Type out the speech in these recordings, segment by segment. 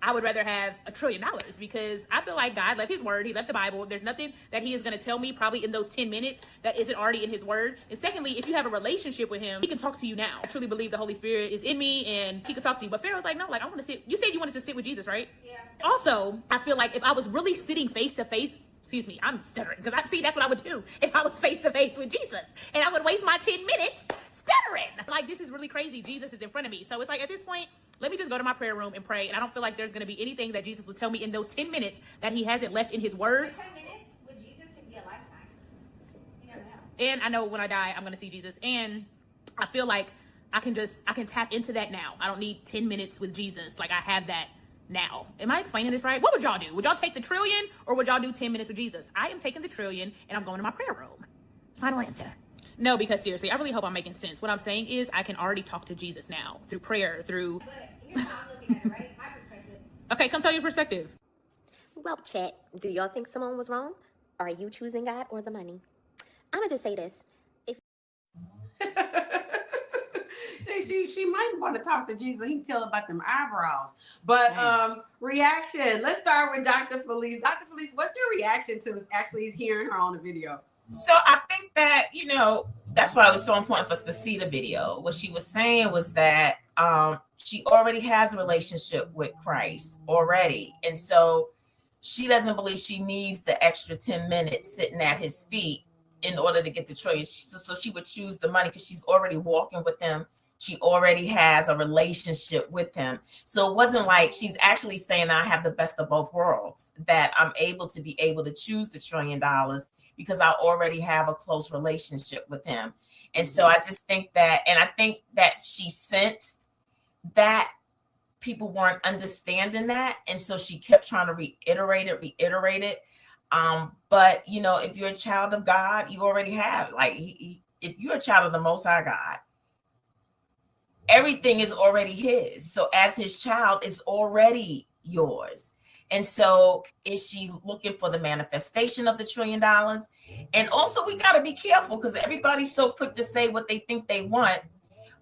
I would rather have $1 trillion because I feel like God left his word. He left the Bible. There's nothing that he is going to tell me probably in those 10 minutes that isn't already in his word. And secondly, if you have a relationship with him, he can talk to you now. I truly believe the Holy Spirit is in me and he can talk to you. But Pharaoh's like, no, like I want to sit. You said you wanted to sit with Jesus, right? Yeah. Also, I feel like if I was really sitting face to face, excuse me, I'm stuttering because that's what I would do if I was face to face with Jesus, and I would waste my 10 minutes stuttering. Like, this is really crazy. Jesus is in front of me. So it's like, at this point, let me just go to my prayer room and pray. And I don't feel like there's going to be anything that Jesus will tell me in those 10 minutes that he hasn't left in his word. 10 minutes with Jesus can be a lifetime. You never know. And I know when I die, I'm going to see Jesus. And I feel like I can tap into that now. I don't need 10 minutes with Jesus. Like, I have that now. Am I explaining this right? What would y'all do? Would y'all take the trillion or would y'all do 10 minutes with Jesus? I am taking the trillion and I'm going to my prayer room. Final answer. No, because seriously, I really hope I'm making sense. What I'm saying is I can already talk to Jesus now through prayer, through... But here's how I'm looking at it, right? My perspective. Okay, come tell your perspective. Well, chat, do y'all think Simone was wrong? Are you choosing God or the money? I'm going to just say this. She might want to talk to Jesus. He can tell about them eyebrows. But reaction. Let's start with Dr. Felice. Dr. Felice, what's your reaction to actually hearing her on the video? So I think that, that's why it was so important for us to see the video. What she was saying was that she already has a relationship with Christ already. And so she doesn't believe she needs the extra 10 minutes sitting at his feet in order to get the trillion. So she would choose the money because she's already walking with him. She already has a relationship with him. So it wasn't like she's actually saying I have the best of both worlds, that I'm able to choose the $1 trillion because I already have a close relationship with him. And so I just think that, and I think that she sensed that people weren't understanding that. And so she kept trying to reiterate it. But if you're a child of God, you already have, if you're a child of the Most High God, everything is already his. So as his child, it's already yours. And so is she looking for the manifestation of the $1 trillion? And also we got to be careful because everybody's so quick to say what they think they want.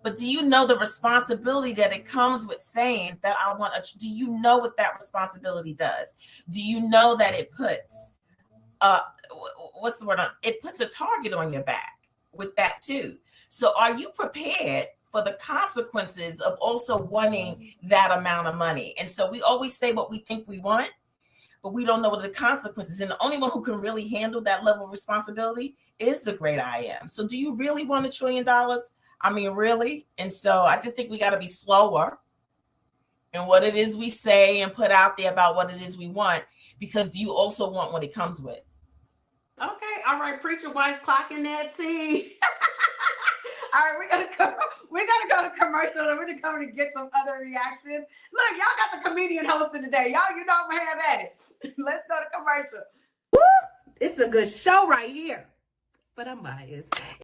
But do you know the responsibility that it comes with saying that I want do you know what that responsibility does? Do you know that it puts, what's the word? It puts a target on your back with that too. So are you prepared for the consequences of also wanting that amount of money? And so we always say what we think we want, but we don't know what the consequences. And the only one who can really handle that level of responsibility is the great I am. So do you really want $1 trillion? I mean, really? And so I just think we got to be slower in what it is we say and put out there about what it is we want, because do you also want what it comes with? Okay. All right. Preacher wife clocking that scene. All right, we gotta go to commercial, and we're gonna come to get some other reactions. Look, y'all got the comedian hosting today. Y'all, I'm gonna have at it. Let's go to commercial. Woo! It's a good show right here, but I'm biased.